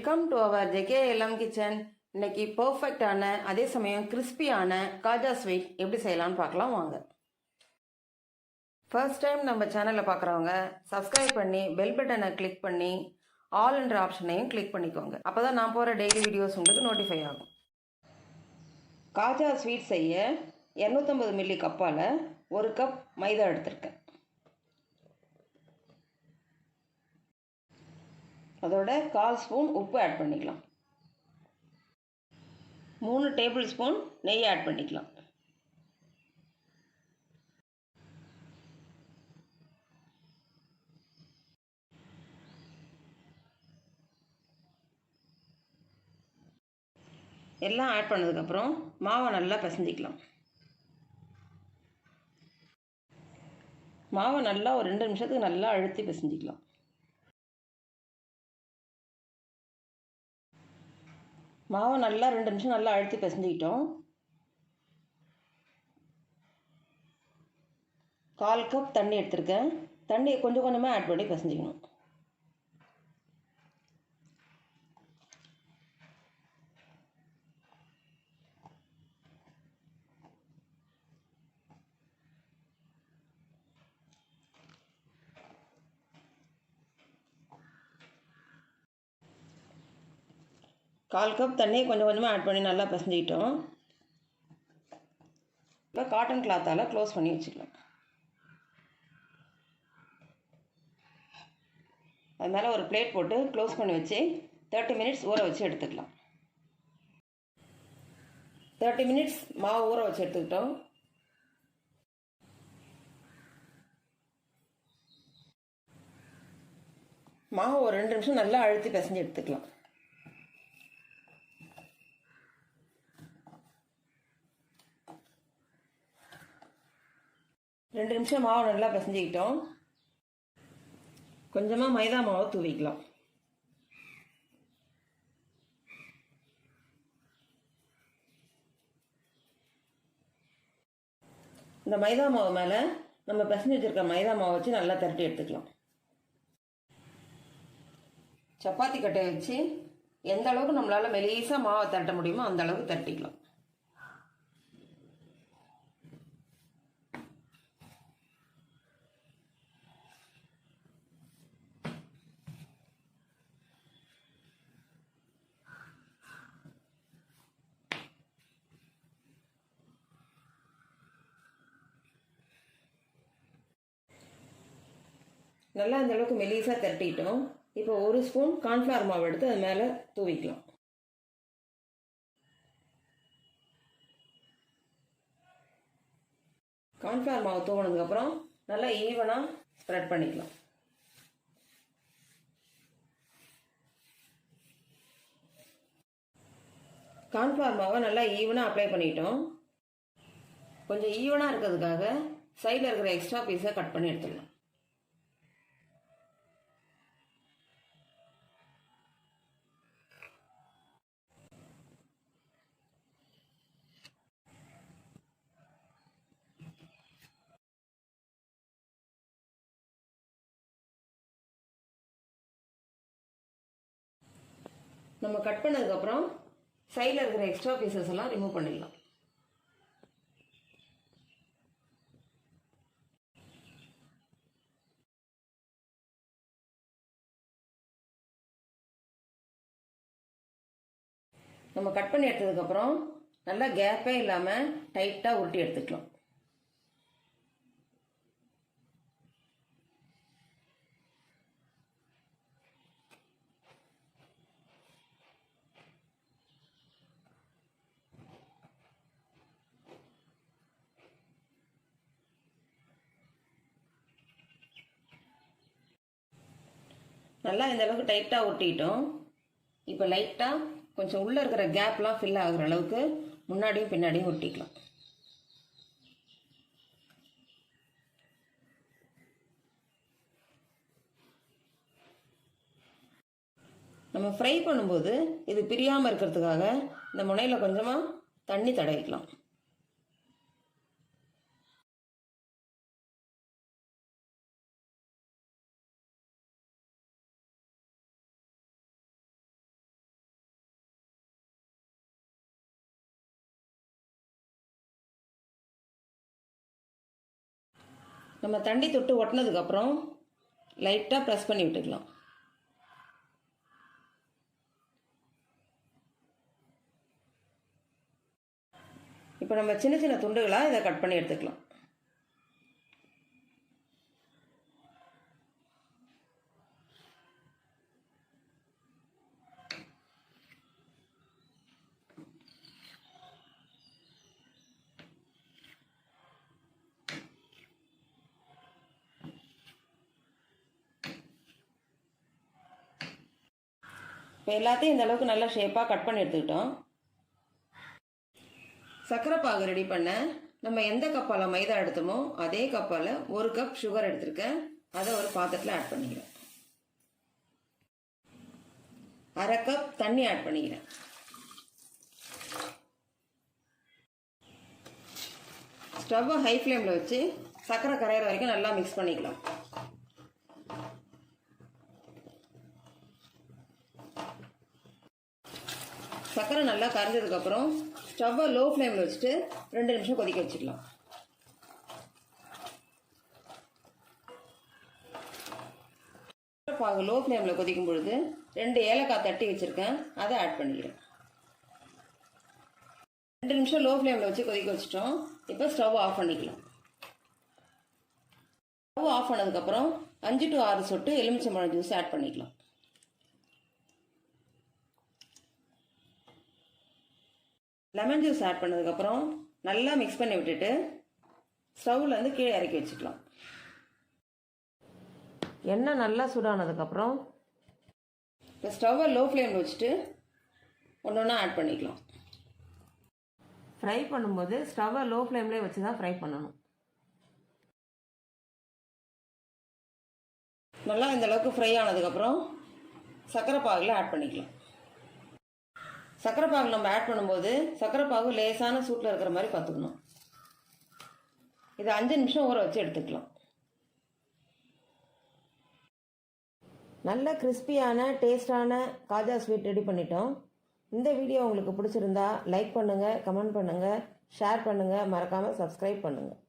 Welcome to our JKLM kitchen. இன்னைக்கு பர்ஃபெக்டான அதே சமயம் கிறிஸ்பியான காஜா ஸ்வீட் எப்படி செய்யலாம்னு பார்க்கலாம் வாங்க. ஃபர்ஸ்ட் டைம் நம்ம சேனலில் பார்க்குறவங்க சப்ஸ்கிரைப் பண்ணி பெல் பட்டனை கிளிக் பண்ணி ஆல் என்ற ஆப்ஷனையும் கிளிக் பண்ணிக்கோங்க. அப்போ தான் நான் போகிற டெய்லி வீடியோஸ் உங்களுக்கு நோட்டிஃபை ஆகும். காஜா ஸ்வீட் செய்ய 250 மில்லி கப்பால் 1 கப் மைதா எடுத்திருக்கேன். அதோட 1/4 ஸ்பூன் உப்பு ஆட் பண்ணிக்கலாம். 3 டேபிள் ஸ்பூன் நெய் ஆட் பண்ணிக்கலாம். எல்லாம் ஆட் பண்ணதுக்கப்புறம் மாவை நல்லா பிசைஞ்சிக்கலாம். மாவை நல்லா ஒரு 2 நிமிஷத்துக்கு நல்லா அழுத்தி பிசைஞ்சிக்கலாம். மாவை நல்லா 2 நிமிஷம் நல்லா அழுத்தி பிசைஞ்சிக்கிட்டோம். 1/4 கப் தண்ணி எடுத்திருக்கேன். தண்ணி கொஞ்சம் கொஞ்சமாக ஆட் பண்ணி பிசைஞ்சிக்கணும். கால் கப் தண்ணியை கொஞ்சம் கொஞ்சமாக ஆட் பண்ணி நல்லா பிசைஞ்சிக்கிட்டோம். இப்போ காட்டன் கிளாத்தால் க்ளோஸ் பண்ணி வச்சுக்கலாம். அது மேலே ஒரு பிளேட் போட்டு க்ளோஸ் பண்ணி வச்சு 30 மினிட்ஸ் ஊற வச்சு எடுத்துக்கலாம். 30 மினிட்ஸ் மாவு ஊற வச்சு எடுத்துக்கிட்டோம். மாவு ஒரு 2 நிமிஷம் நல்லா அழுத்தி பிசைஞ்சு எடுத்துக்கலாம். ரெண்டு நிமிஷம் மாவு நல்லா பிசைஞ்சிக்கிட்டோம். கொஞ்சமாக மைதா மாவை தூவிக்கலாம். இந்த மைதா மாவு மேலே நம்ம பிசைஞ்சு வச்சுருக்க மைதா மாவை வச்சு நல்லா திரட்டி எடுத்துக்கலாம். சப்பாத்தி கட்டையை வச்சு எந்த அளவுக்கு நம்மளால் மெலிசாக மாவை திரட்ட முடியுமோ அந்த அளவுக்கு திரட்டிக்கலாம். நல்லா இந்த அளவுக்கு மெலிசாக திரட்டிட்டோம். இப்போ 1 ஸ்பூன் கார்ன்ஃப்ளவர் மாவு எடுத்து அது மேலே தூவிக்கலாம். கார்ன்ஃப்ளவர் மாவு தூவினதுக்கப்புறம் நல்லா ஈவனாக ஸ்ப்ரெட் பண்ணிக்கலாம். கார்ன்ஃப்ளவர் மாவை நல்லா ஈவனாக அப்ளை பண்ணிட்டோம். கொஞ்சம் ஈவனாக இருக்கிறதுக்காக சைடில் இருக்கிற எக்ஸ்ட்ரா பீஸை கட் பண்ணி எடுத்துடலாம். நம்ம கட் பண்ணதுக்கப்புறம் சைடில் இருக்கிற எக்ஸ்ட்ரா பீசஸ் எல்லாம் ரிமூவ் பண்ணிடலாம். நம்ம கட் பண்ணி எடுத்ததுக்கப்புறம் நல்லா கேப்பே இல்லாமல் டைட்டாக உருட்டி எடுத்துக்கலாம். நல்லா இந்த அளவுக்கு டைட்டாக ஒட்டிட்டோம். இப்போ லைட்டாக கொஞ்சம் உள்ளே இருக்கிற கேப்லாம் ஃபில் ஆகுற அளவுக்கு முன்னாடியும் பின்னாடியும் ஒட்டிக்கலாம். நம்ம ஃப்ரை பண்ணும்போது இது பிரியாமல் இருக்கிறதுக்காக இந்த முனையில் கொஞ்சமாக தண்ணி தடவிக்கலாம். நம்ம தண்டி தொட்டு ஒட்டினதுக்கப்புறம் லைட்டாக ப்ரெஸ் பண்ணி விட்டுக்கலாம். இப்போ நம்ம சின்ன சின்ன துண்டுகளாக இதை கட் பண்ணி எடுத்துக்கலாம். இப்போ எல்லாத்தையும் இந்த அளவுக்கு நல்லா ஷேப்பாக கட் பண்ணி எடுத்துக்கிட்டோம். சர்க்கரை பாகு ரெடி பண்ண நம்ம எந்த கப்பால் மைதா எடுத்தோமோ அதே கப்பால் 1 கப் சுகர் எடுத்திருக்கேன். அதை ஒரு பாத்திரத்தில் ஆட் பண்ணிக்கிறேன். 1/2 கப் தண்ணி ஆட் பண்ணிக்கிறேன். ஸ்டவ்வை ஹை ஃப்ளேமில் வச்சு சர்க்கரை கரையிற வரைக்கும் நல்லா மிக்ஸ் பண்ணிக்கலாம். சர்க்கரை நல்லா கரைஞ்சதுக்கப்புறம் ஸ்டவ்வை லோ ஃப்ளேமில் வச்சுட்டு 2 நிமிஷம் கொதிக்க வச்சுக்கலாம். பாகு லோ ஃப்ளேமில் கொதிக்கும் பொழுது 2 ஏலக்காய் தட்டி வச்சுருக்கேன், அதை ஆட் பண்ணிக்கிறேன். 2 நிமிஷம் லோ ஃப்ளேமில் வச்சு கொதிக்க வச்சுட்டோம். இப்போ ஸ்டவ் ஆஃப் பண்ணிக்கலாம். ஸ்டவ் ஆஃப் பண்ணதுக்கப்புறம் 5 to 6 சொட்டு எலுமிச்சம்பழம் ஜூஸ் ஆட் பண்ணிக்கலாம். லெமன் ஜூஸ் ஆட் பண்ணதுக்கப்புறம் நல்லா மிக்ஸ் பண்ணி விட்டுட்டு ஸ்டவ்லேருந்து கீழே இறக்கி வச்சுக்கலாம். எண்ணெய் நல்லா சூடானதுக்கப்புறம் இப்போ ஸ்டவ்வை லோ ஃப்ளேமில் வச்சுட்டு ஒன்று ஒன்றா ஆட் பண்ணிக்கலாம். ஃப்ரை பண்ணும்போது ஸ்டவ்வை லோ ஃப்ளேம்லேயே வச்சு தான் ஃப்ரை பண்ணணும். நல்லா இந்த அளவுக்கு ஃப்ரை ஆனதுக்கப்புறம் சர்க்கரை பாகில் ஆட் பண்ணிக்கலாம். சர்க்கரை பாகு நம்ம ஆட் பண்ணும்போது சர்க்கரை பாகு லேசான சூட்டில் இருக்கிற மாதிரி பார்த்துக்கணும். இதை 5 நிமிஷம் ஊற வச்சு எடுத்துக்கலாம். நல்ல கிறிஸ்பியான டேஸ்டான காஜா ஸ்வீட் ரெடி பண்ணிட்டோம். இந்த வீடியோ உங்களுக்கு பிடிச்சிருந்தா லைக் பண்ணுங்கள், கமெண்ட் பண்ணுங்கள், ஷேர் பண்ணுங்கள், மறக்காமல் சப்ஸ்கிரைப் பண்ணுங்கள்.